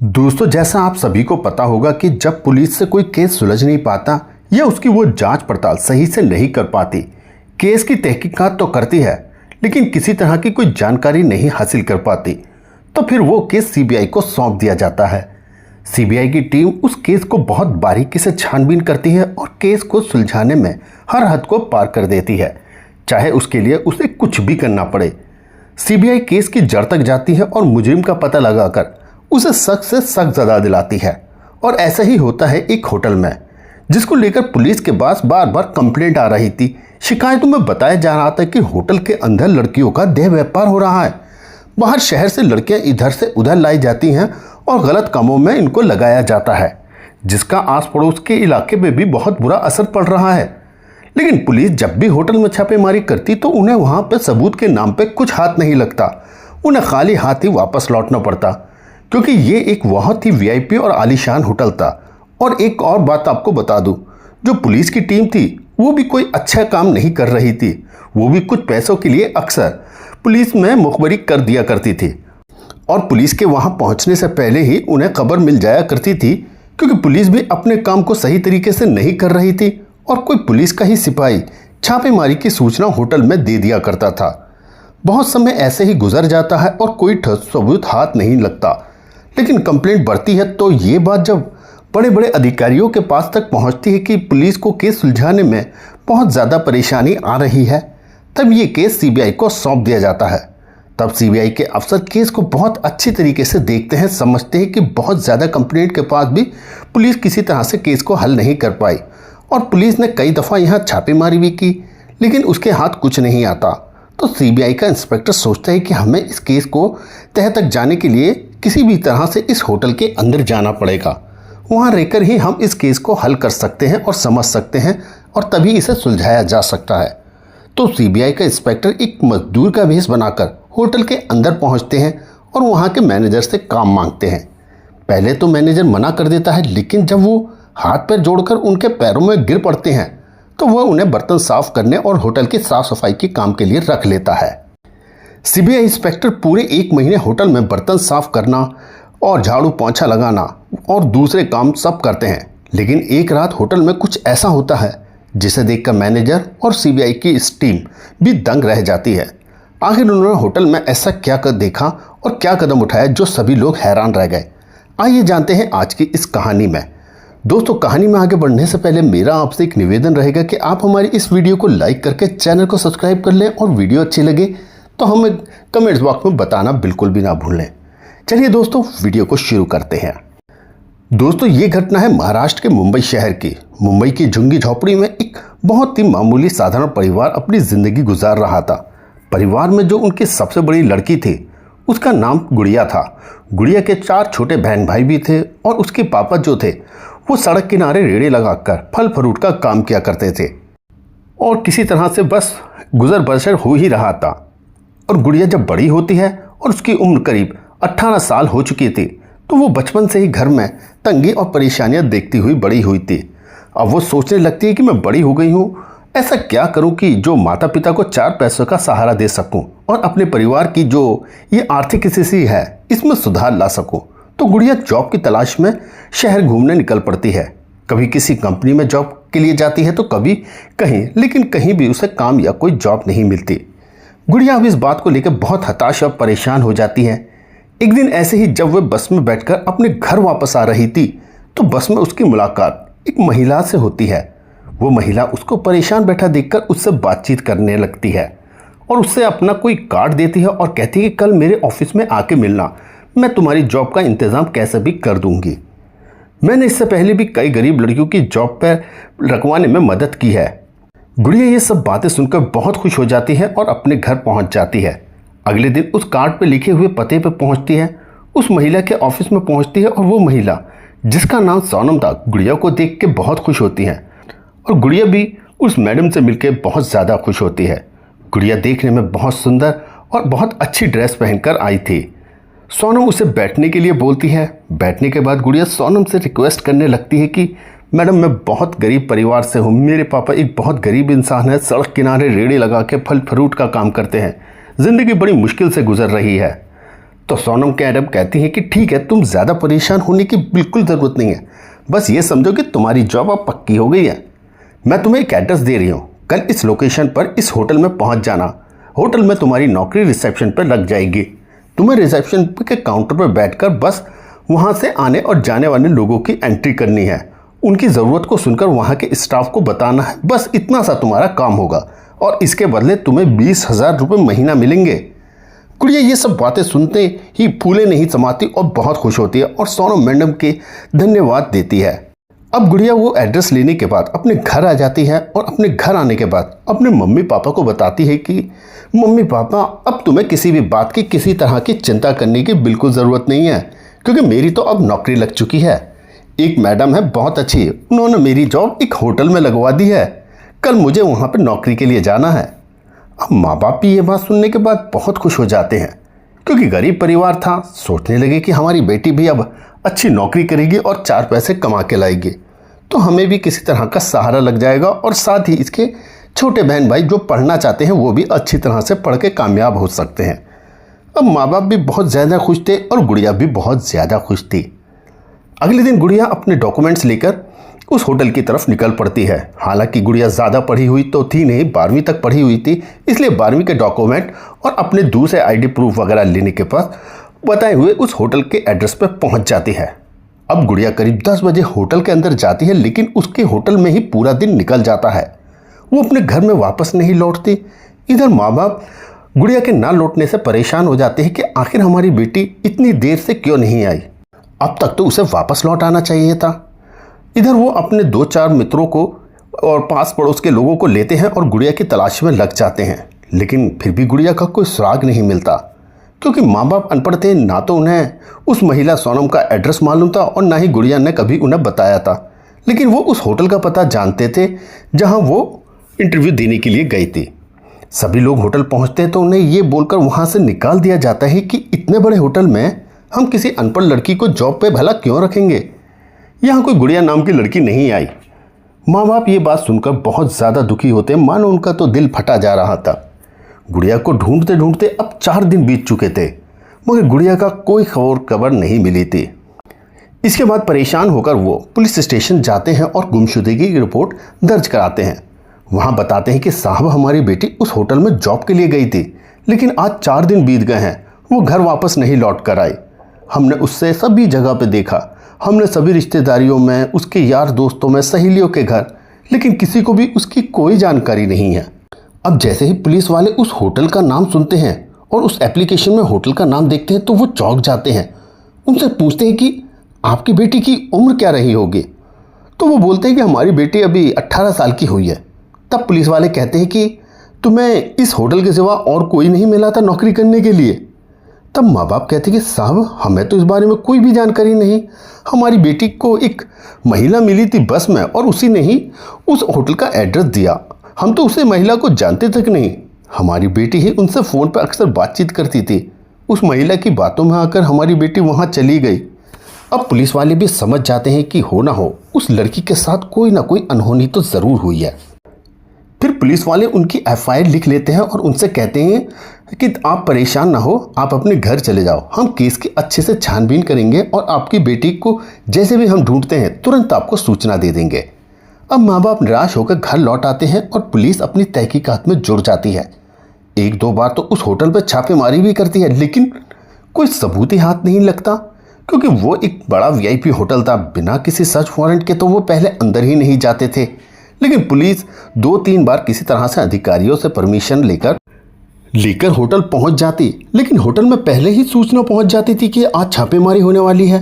दोस्तों, जैसा आप सभी को पता होगा कि जब पुलिस से कोई केस सुलझ नहीं पाता या उसकी वो जांच पड़ताल सही से नहीं कर पाती, केस की तहकीकात तो करती है लेकिन किसी तरह की कोई जानकारी नहीं हासिल कर पाती, तो फिर वो केस सीबीआई को सौंप दिया जाता है। सीबीआई की टीम उस केस को बहुत बारीकी से छानबीन करती है और केस को सुलझाने में हर हद को पार कर देती है, चाहे उसके लिए उसे कुछ भी करना पड़े। सीबीआई केस की जड़ तक जाती है और मुजरिम का पता लगाकर उसे सख्त से सख्त सजा दिलाती है। और ऐसा ही होता है एक होटल में, जिसको लेकर पुलिस के पास बार बार कंप्लेंट आ रही थी। शिकायतों में बताया जा रहा था कि होटल के अंदर लड़कियों का देह व्यापार हो रहा है। बाहर शहर से लड़कियां इधर से उधर लाई जाती हैं और गलत कामों में इनको लगाया जाता है, जिसका आस पड़ोस के इलाके में भी बहुत बुरा असर पड़ रहा है। लेकिन पुलिस जब भी होटल में छापेमारी करती तो उन्हें वहां पर सबूत के नाम पे कुछ हाथ नहीं लगता, उन्हें खाली हाथ ही वापस लौटना पड़ता, क्योंकि ये एक बहुत ही वीआईपी और आलीशान होटल था। और एक और बात आपको बता दूं, जो पुलिस की टीम थी वो भी कोई अच्छा काम नहीं कर रही थी। वो भी कुछ पैसों के लिए अक्सर पुलिस में मुखबरी कर दिया करती थी और पुलिस के वहां पहुंचने से पहले ही उन्हें खबर मिल जाया करती थी, क्योंकि पुलिस भी अपने काम को सही तरीके से नहीं कर रही थी और कोई पुलिस का ही सिपाही छापेमारी की सूचना होटल में दे दिया करता था। बहुत समय ऐसे ही गुजर जाता है और कोई ठोस सबूत हाथ नहीं लगता। लेकिन कंप्लेंट बढ़ती है तो ये बात जब बड़े बड़े अधिकारियों के पास तक पहुंचती है कि पुलिस को केस सुलझाने में बहुत ज़्यादा परेशानी आ रही है, तब ये केस सीबीआई को सौंप दिया जाता है। तब सीबीआई के अफसर केस को बहुत अच्छी तरीके से देखते हैं, समझते हैं कि बहुत ज़्यादा कंप्लेंट के पास भी पुलिस किसी तरह से केस को हल नहीं कर पाई और पुलिस ने कई दफ़ा यहाँ छापेमारी भी की, लेकिन उसके हाथ कुछ नहीं आता। तो सीबीआई का इंस्पेक्टर सोचता है कि हमें इस केस को तह तक जाने के लिए किसी भी तरह से इस होटल के अंदर जाना पड़ेगा। वहाँ रहकर ही हम इस केस को हल कर सकते हैं और समझ सकते हैं और तभी इसे सुलझाया जा सकता है। तो सीबीआई का इंस्पेक्टर एक मजदूर का भेष बनाकर होटल के अंदर पहुँचते हैं और वहाँ के मैनेजर से काम मांगते हैं। पहले तो मैनेजर मना कर देता है, लेकिन जब वो हाथ पैर जोड़कर उनके पैरों में गिर पड़ते हैं तो वह उन्हें बर्तन साफ करने और होटल की साफ सफाई के काम के लिए रख लेता है। सीबीआई इंस्पेक्टर पूरे 1 महीने होटल में बर्तन साफ करना और झाड़ू पोंछा लगाना और दूसरे काम सब करते हैं। लेकिन एक रात होटल में कुछ ऐसा होता है जिसे देखकर मैनेजर और सीबीआई की इस टीम भी दंग रह जाती है। आखिर उन्होंने होटल में ऐसा क्या कर देखा और क्या कदम उठाया जो सभी लोग हैरान रह गए। आइए जानते हैं आज की इस कहानी में। दोस्तों, कहानी में आगे बढ़ने से पहले मेरा आपसे एक निवेदन रहेगा कि आप हमारी इस वीडियो को लाइक करके चैनल को सब्सक्राइब कर लें और वीडियो अच्छी लगे तो हमें कमेंट्स बॉक्स में बताना बिल्कुल भी ना भूलें। चलिए दोस्तों, वीडियो को शुरू करते हैं। दोस्तों, ये घटना है महाराष्ट्र के मुंबई शहर की। मुंबई की झुग्गी झोपड़ी में एक बहुत ही मामूली साधारण परिवार अपनी ज़िंदगी गुजार रहा था। परिवार में जो उनकी सबसे बड़ी लड़की थी उसका नाम गुड़िया था। गुड़िया के 4 छोटे बहन भाई भी थे और उसके पापा जो थे वो सड़क किनारे रेड़े लगाकर फल फ्रूट का काम किया करते थे और किसी तरह से बस गुजर बसर हो ही रहा था। और गुड़िया जब बड़ी होती है और उसकी उम्र करीब 18 साल हो चुकी थी तो वो बचपन से ही घर में तंगी और परेशानियां देखती हुई बड़ी हुई थी। अब वो सोचने लगती है कि मैं बड़ी हो गई हूँ, ऐसा क्या करूँ कि जो माता पिता को 4 पैसों का सहारा दे सकूँ और अपने परिवार की जो ये आर्थिक स्थिति है इसमें सुधार ला सकूँ। तो गुड़िया जॉब की तलाश में शहर घूमने निकल पड़ती है। कभी किसी कंपनी में जॉब के लिए जाती है तो कभी कहीं, लेकिन कहीं भी उसे काम या कोई जॉब नहीं मिलती। गुड़िया अब इस बात को लेकर बहुत हताश और परेशान हो जाती है। एक दिन ऐसे ही जब वह बस में बैठकर अपने घर वापस आ रही थी तो बस में उसकी मुलाकात एक महिला से होती है। वो महिला उसको परेशान बैठा देखकर उससे बातचीत करने लगती है और उससे अपना कोई कार्ड देती है और कहती है कि कल मेरे ऑफिस में आके मिलना, मैं तुम्हारी जॉब का इंतज़ाम कैसे भी कर दूंगी। मैंने इससे पहले भी कई गरीब लड़कियों की जॉब पर रखवाने में मदद की है। गुड़िया ये सब बातें सुनकर बहुत खुश हो जाती है और अपने घर पहुंच जाती है। अगले दिन उस कार्ड पर लिखे हुए पते पर पहुंचती है, उस महिला के ऑफिस में पहुंचती है और वो महिला जिसका नाम सोनम था गुड़िया को देख के बहुत खुश होती है और गुड़िया भी उस मैडम से मिलकर बहुत ज़्यादा खुश होती है। गुड़िया देखने में बहुत सुंदर और बहुत अच्छी ड्रेस पहनकर आई थी। सोनम उसे बैठने के लिए बोलती है। बैठने के बाद गुड़िया सोनम से रिक्वेस्ट करने लगती है कि मैडम, मैं बहुत गरीब परिवार से हूँ, मेरे पापा एक बहुत गरीब इंसान है, सड़क किनारे रेड़े लगा के फल फ्रूट का काम करते हैं, ज़िंदगी बड़ी मुश्किल से गुजर रही है। तो सोनम मैडम कहती है कि ठीक है, तुम ज़्यादा परेशान होने की बिल्कुल ज़रूरत नहीं है, बस ये समझो कि तुम्हारी जॉब अब पक्की हो गई है। मैं तुम्हें एक एड्रेस दे रही हूँ, कल इस लोकेशन पर इस होटल में पहुँच जाना। होटल में तुम्हारी नौकरी रिसेप्शन पर लग जाएगी। तुम्हें रिसेप्शन के काउंटर पर बैठकर बस वहाँ से आने और जाने वाले लोगों की एंट्री करनी है, उनकी ज़रूरत को सुनकर वहाँ के स्टाफ को बताना है, बस इतना सा तुम्हारा काम होगा और इसके बदले तुम्हें 20,000 रुपये महीना मिलेंगे। गुड़िया ये सब बातें सुनते ही फूले नहीं समाती और बहुत खुश होती है और सोनम मैडम के धन्यवाद देती है। अब गुड़िया वो एड्रेस लेने के बाद अपने घर आ जाती है और अपने घर आने के बाद अपने मम्मी पापा को बताती है कि मम्मी पापा, अब तुम्हें किसी भी बात की किसी तरह की चिंता करने की बिल्कुल ज़रूरत नहीं है, क्योंकि मेरी तो अब नौकरी लग चुकी है। एक मैडम है बहुत अच्छी, उन्होंने मेरी जॉब एक होटल में लगवा दी है, कल मुझे वहाँ पर नौकरी के लिए जाना है। अब माँ बाप भी ये बात सुनने के बाद बहुत खुश हो जाते हैं, क्योंकि गरीब परिवार था, सोचने लगे कि हमारी बेटी भी अब अच्छी नौकरी करेगी और 4 पैसे कमा के लाएगी, तो हमें भी किसी तरह का सहारा लग जाएगा और साथ ही इसके छोटे बहन भाई जो पढ़ना चाहते हैं वो भी अच्छी तरह से पढ़ के कामयाब हो सकते हैं। अब माँ बाप भी बहुत ज़्यादा खुश थे और गुड़िया भी बहुत ज़्यादा खुश थी। अगले दिन गुड़िया अपने डॉक्यूमेंट्स लेकर उस होटल की तरफ निकल पड़ती है। हालांकि गुड़िया ज़्यादा पढ़ी हुई तो थी नहीं, 12वीं तक पढ़ी हुई थी, इसलिए 12वीं के डॉक्यूमेंट और अपने दूसरे आईडी प्रूफ वगैरह लेने के पास बताए हुए उस होटल के एड्रेस पर पहुंच जाती है। अब गुड़िया करीब 10 बजे होटल के अंदर जाती है, लेकिन उसके होटल में ही पूरा दिन निकल जाता है। वो अपने घर में वापस नहीं लौटती। इधर माँ बाप गुड़िया के ना लौटने से परेशान हो जाते हैं कि आखिर हमारी बेटी इतनी देर से क्यों नहीं आई, अब तक तो उसे वापस लौट आना चाहिए था। इधर वो अपने 2-4 मित्रों को और पास पड़ोस के लोगों को लेते हैं और गुड़िया की तलाश में लग जाते हैं, लेकिन फिर भी गुड़िया का कोई सुराग नहीं मिलता, क्योंकि माँ बाप अनपढ़ थे, ना तो उन्हें उस महिला सोनम का एड्रेस मालूम था और ना ही गुड़िया ने कभी उन्हें बताया था। लेकिन वो उस होटल का पता जानते थे जहाँ वो इंटरव्यू देने के लिए गई थी। सभी लोग होटल पहुँचते हैं तो उन्हें ये बोलकर वहाँ से निकाल दिया जाता है कि इतने बड़े होटल में हम किसी अनपढ़ लड़की को जॉब पे भला क्यों रखेंगे, यहाँ कोई गुड़िया नाम की लड़की नहीं आई। माँ बाप ये बात सुनकर बहुत ज़्यादा दुखी होते, मानो उनका तो दिल फटा जा रहा था। गुड़िया को ढूंढते ढूंढते अब 4 दिन बीत चुके थे, मगर गुड़िया का कोई खबर नहीं मिली थी। इसके बाद परेशान होकर वो पुलिस स्टेशन जाते हैं और गुमशुदगी की रिपोर्ट दर्ज कराते हैं। वहाँ बताते हैं कि साहब, हमारी बेटी उस होटल में जॉब के लिए गई थी, लेकिन आज 4 दिन बीत गए हैं, वो घर वापस नहीं लौट कर आई। हमने उससे सभी जगह पे देखा, हमने सभी रिश्तेदारियों में, उसके यार दोस्तों में, सहेलियों के घर, लेकिन किसी को भी उसकी कोई जानकारी नहीं है। अब जैसे ही पुलिस वाले उस होटल का नाम सुनते हैं और उस एप्लीकेशन में होटल का नाम देखते हैं तो वो चौंक जाते हैं। उनसे पूछते हैं कि आपकी बेटी की उम्र क्या रही होगी, तो वो बोलते हैं कि हमारी बेटी अभी 18 साल की हुई है। तब पुलिस वाले कहते हैं कि तुम्हें इस होटल के सिवा और कोई नहीं मिला था नौकरी करने के लिए। तब माँ बाप कहते हैं कि साहब, हमें तो इस बारे में कोई भी जानकारी नहीं, हमारी बेटी को एक महिला मिली थी बस में और उसी ने ही उस होटल का एड्रेस दिया, हम तो उसे महिला को जानते तक नहीं, हमारी बेटी ही उनसे फ़ोन पर अक्सर बातचीत करती थी, उस महिला की बातों में आकर हमारी बेटी वहाँ चली गई। अब पुलिस वाले भी समझ जाते हैं कि हो ना हो उस लड़की के साथ कोई ना कोई अनहोनी तो ज़रूर हुई है। फिर पुलिस वाले उनकी FIR लिख लेते हैं और उनसे कहते हैं कि आप परेशान ना हो, आप अपने घर चले जाओ, हम केस की अच्छे से छानबीन करेंगे और आपकी बेटी को जैसे भी हम ढूंढते हैं तुरंत आपको सूचना दे देंगे। अब माँ बाप निराश होकर घर लौट आते हैं और पुलिस अपनी तहकीकात में जुड़ जाती है। 1-2 बार तो उस होटल पर छापेमारी भी करती है, लेकिन कोई सबूत ही हाथ नहीं लगता, क्योंकि वो एक बड़ा VIP होटल था, बिना किसी सर्च वारंट के तो वो पहले अंदर ही नहीं जाते थे। लेकिन पुलिस 2-3 बार किसी तरह से अधिकारियों से परमिशन लेकर होटल पहुंच जाती, लेकिन होटल में पहले ही सूचना पहुंच जाती थी कि आज छापेमारी होने वाली है,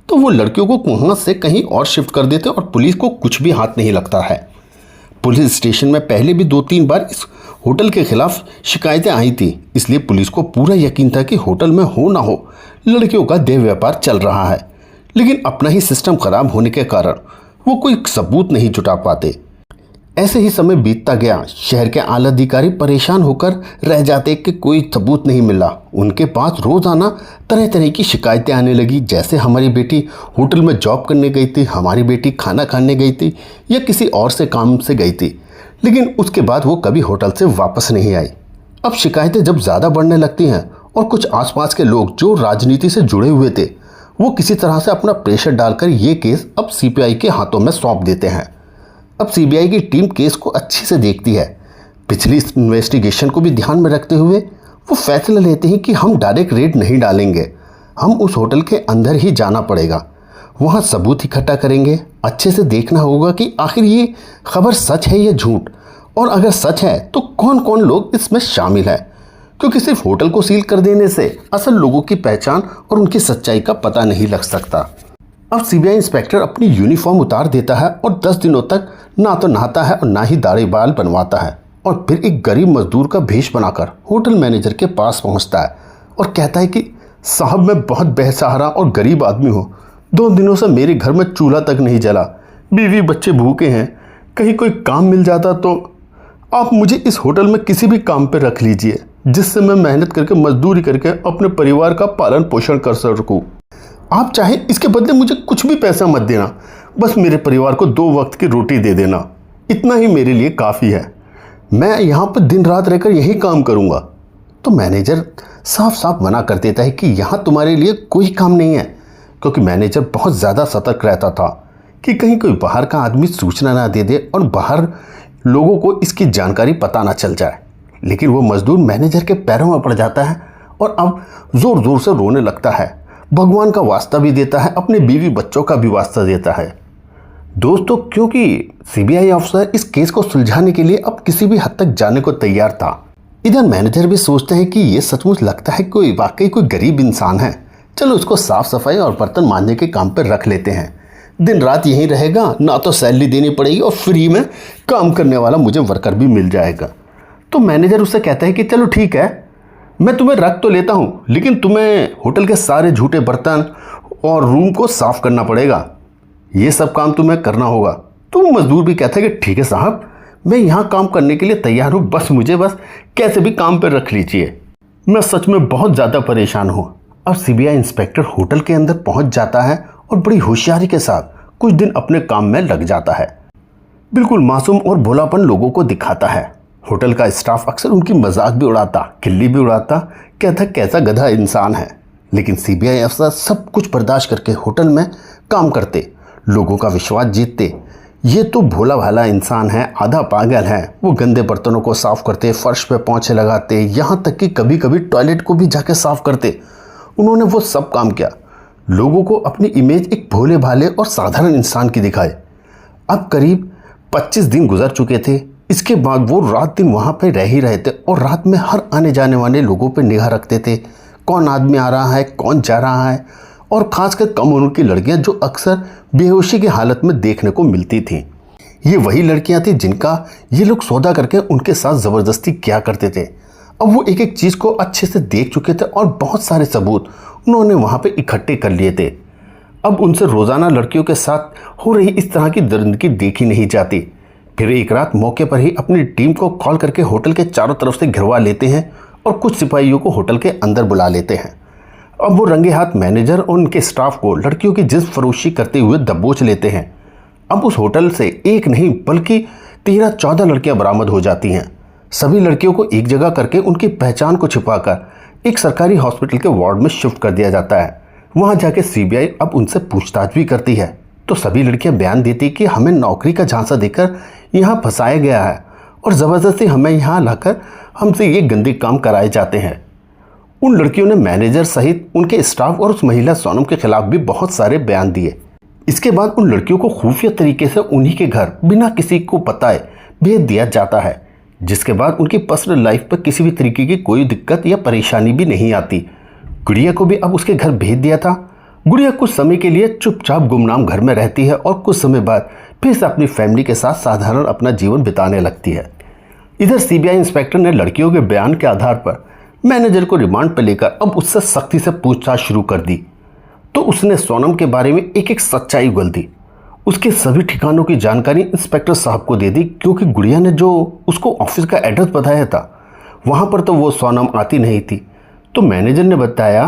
तो वो लड़कियों को वहाँ से कहीं और शिफ्ट कर देते और पुलिस को कुछ भी हाथ नहीं लगता है। पुलिस स्टेशन में पहले भी 2-3 बार इस होटल के खिलाफ शिकायतें आई थी, इसलिए पुलिस को पूरा यकीन था कि होटल में हो ना हो लड़कियों का देह व्यापार चल रहा है। लेकिन अपना ही सिस्टम खराब होने के कारण वो कोई सबूत नहीं जुटा पाते। ऐसे ही समय बीतता गया। शहर के आला अधिकारी परेशान होकर रह जाते कि कोई सबूत नहीं मिला। उनके पास रोज़ाना तरह तरह की शिकायतें आने लगी, जैसे हमारी बेटी होटल में जॉब करने गई थी, हमारी बेटी खाना खाने गई थी या किसी और से काम से गई थी, लेकिन उसके बाद वो कभी होटल से वापस नहीं आई। अब शिकायतें जब ज़्यादा बढ़ने लगती हैं और कुछ आसपास के लोग जो राजनीति से जुड़े हुए थे वो किसी तरह से अपना प्रेशर डालकर ये केस अब सीबीआई के हाथों में सौंप देते हैं। अब सीबीआई की टीम केस को अच्छे से देखती है। पिछली इन्वेस्टिगेशन को भी ध्यान में रखते हुए वो फैसला लेते हैं कि हम डायरेक्ट रेड नहीं डालेंगे, हम उस होटल के अंदर ही जाना पड़ेगा, वहाँ सबूत इकट्ठा करेंगे। अच्छे से देखना होगा कि आखिर ये खबर सच है या झूठ, और अगर सच है तो कौन कौन लोग इसमें शामिल है, क्योंकि सिर्फ होटल को सील कर देने से असल लोगों की पहचान और उनकी सच्चाई का पता नहीं लग सकता। अब सीबीआई इंस्पेक्टर अपनी यूनिफॉर्म उतार देता है और 10 दिनों तक ना तो नहाता है और ना ही दाढ़ी बाल बनवाता है, और फिर एक गरीब मजदूर का भेष बनाकर होटल मैनेजर के पास पहुंचता है और कहता है कि साहब मैं बहुत बेसहारा और गरीब आदमी हूँ, 2 दिनों से मेरे घर में चूल्हा तक नहीं जला, बीवी बच्चे भूखे हैं, कहीं कोई काम मिल जाता तो आप मुझे इस होटल में किसी भी काम पे रख लीजिए जिससे मैं मेहनत करके मजदूरी करके अपने परिवार का पालन पोषण कर सकूँ। आप चाहे इसके बदले मुझे कुछ भी पैसा मत देना, बस मेरे परिवार को 2 वक्त की रोटी दे देना, इतना ही मेरे लिए काफ़ी है, मैं यहाँ पर दिन रात रहकर यही काम करूँगा। तो मैनेजर साफ साफ मना कर देता है कि यहाँ तुम्हारे लिए कोई काम नहीं है, क्योंकि मैनेजर बहुत ज़्यादा सतर्क रहता था कि कहीं कोई बाहर का आदमी सूचना ना दे दे और बाहर लोगों को इसकी जानकारी पता ना चल जाए। लेकिन वो मजदूर मैनेजर के पैरों में पड़ जाता है और अब ज़ोर ज़ोर से रोने लगता है, भगवान का वास्ता भी देता है, अपने बीवी बच्चों का भी वास्ता देता है। दोस्तों, क्योंकि सीबीआई अफसर इस केस को सुलझाने के लिए अब किसी भी हद तक जाने को तैयार था। इधर मैनेजर भी सोचते हैं कि ये सचमुच लगता है कोई वाकई कोई गरीब इंसान है, चलो उसको साफ सफाई और बर्तन मांजने के काम पर रख लेते हैं, दिन रात यहीं रहेगा, ना तो सैलरी देनी पड़ेगी और फ्री में काम करने वाला मुझे वर्कर भी मिल जाएगा। तो मैनेजर उससे कहता है कि चलो ठीक है, मैं तुम्हें रख तो लेता हूँ, लेकिन तुम्हें होटल के सारे झूठे बर्तन और रूम को साफ करना पड़ेगा, ये सब काम तुम्हें करना होगा। तो मजदूर भी कहता है कि ठीक है साहब, मैं यहाँ काम करने के लिए तैयार हूँ, मुझे बस कैसे भी काम पर रख लीजिए, मैं सच में बहुत ज़्यादा परेशान हूँ। अब सीबीआई इंस्पेक्टर होटल के अंदर पहुँच जाता है और बड़ी होशियारी के साथ कुछ दिन अपने काम में लग जाता है। बिल्कुल मासूम और भोलापन लोगों को दिखाता है। होटल का स्टाफ अक्सर उनकी मजाक भी उड़ाता, खिल्ली भी उड़ाता, कहता कैसा गधा इंसान है। लेकिन सीबीआई अफसर सब कुछ बर्दाश्त करके होटल में काम करते, लोगों का विश्वास जीतते। ये तो भोला भाला इंसान है, आधा पागल है, वो गंदे बर्तनों को साफ करते, फर्श पे पोंछे लगाते, यहाँ तक कि कभी कभी टॉयलेट को भी जाके साफ करते। उन्होंने वो सब काम किया, लोगों को अपनी इमेज एक भोले भाले और साधारण इंसान की दिखाए। अब करीब 25 दिन गुजर चुके थे। इसके बाद वो रात दिन वहाँ पे रह ही रहे थे और रात में हर आने जाने वाले लोगों पे निगाह रखते थे, कौन आदमी आ रहा है, कौन जा रहा है, और ख़ासकर कम उम्र की लड़कियाँ जो अक्सर बेहोशी की हालत में देखने को मिलती थीं। ये वही लड़कियाँ थीं जिनका ये लोग सौदा करके उनके साथ ज़बरदस्ती किया करते थे। अब वो एक एक चीज़ को अच्छे से देख चुके थे और बहुत सारे सबूत उन्होंने वहाँ पे इकट्ठे कर लिए थे। अब उनसे रोज़ाना लड़कियों के साथ हो रही इस तरह की दरिंदगी देखी नहीं जाती। फिर एक रात मौके पर ही अपनी टीम को कॉल करके होटल के चारों तरफ से घिरवा लेते हैं और कुछ सिपाहियों को होटल के अंदर बुला लेते हैं। अब वो रंगे हाथ मैनेजर और उनके स्टाफ को लड़कियों की जिन्स फरोशी करते हुए दबोच लेते हैं। अब उस होटल से एक नहीं बल्कि 13-14 लड़कियां बरामद हो जाती हैं। सभी लड़कियों को एक जगह करके उनकी पहचान को छिपाकर एक सरकारी हॉस्पिटल के वार्ड में शिफ्ट कर दिया जाता है। वहां जाके सीबीआई अब उनसे पूछताछ भी करती है, तो सभी लड़कियां बयान देती कि हमें नौकरी का झांसा देकर यहाँ फंसाया गया है और ज़बरदस्ती हमें यहाँ लाकर हमसे ये गंदे काम कराए जाते हैं। उन लड़कियों ने मैनेजर सहित उनके स्टाफ और उस महिला सोनम के खिलाफ भी बहुत सारे बयान दिए। इसके बाद उन लड़कियों को खुफिया तरीके से उन्हीं के घर बिना किसी को बताए भेज दिया जाता है, जिसके बाद उनकी पर्सनल लाइफ पर किसी भी तरीके की कोई दिक्कत या परेशानी भी नहीं आती। गुड़िया को भी अब उसके घर भेज दिया था। गुड़िया कुछ समय के लिए चुपचाप गुमनाम घर में रहती है और कुछ समय बाद फिर से अपनी फैमिली के साथ साधारण अपना जीवन बिताने लगती है। इधर सीबीआई इंस्पेक्टर ने लड़कियों के बयान के आधार पर मैनेजर को रिमांड पर लेकर अब उससे सख्ती से पूछताछ शुरू कर दी। तो उसने सोनम के बारे में एक एक सच्चाई उगल दी। उसके सभी ठिकानों की जानकारी इंस्पेक्टर साहब को दे दी, क्योंकि गुड़िया ने जो उसको ऑफिस का एड्रेस बताया था वहाँ पर तो वो सोनम आती नहीं थी। तो मैनेजर ने बताया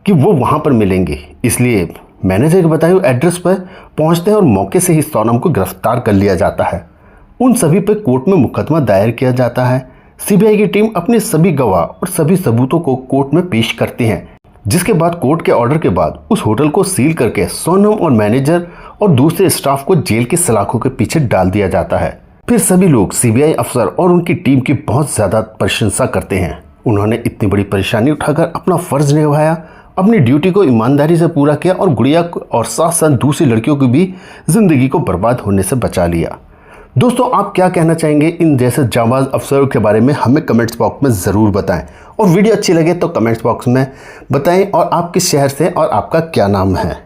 कि वो वहाँ पर मिलेंगे, इसलिए मैनेजर के बताए हुए एड्रेस पर पहुँचते हैं और मौके से ही सोनम को गिरफ्तार कर लिया जाता है। उन सभी पर कोर्ट में मुकदमा दायर किया जाता है, सीबीआई की टीम अपने सभी गवाह और सभी सबूतों को कोर्ट में पेश करते हैं, जिसके बाद कोर्ट के ऑर्डर के बाद उस होटल को सील करके सोनम और मैनेजर और दूसरे स्टाफ को जेल की सलाखों के पीछे डाल दिया जाता है। फिर सभी लोग सीबीआई अफसर और उनकी टीम की बहुत ज्यादा प्रशंसा करते हैं। उन्होंने इतनी बड़ी परेशानी उठाकर अपना फर्ज निभाया, अपनी ड्यूटी को ईमानदारी से पूरा किया और गुड़िया और साथ साथ दूसरी लड़कियों की भी जिंदगी को बर्बाद होने से बचा लिया। दोस्तों, आप क्या कहना चाहेंगे इन जैसे जांबाज अफसरों के बारे में? हमें कमेंट्स बॉक्स में ज़रूर बताएं और वीडियो अच्छी लगे तो कमेंट्स बॉक्स में बताएं और आप किस शहर से और आपका क्या नाम है।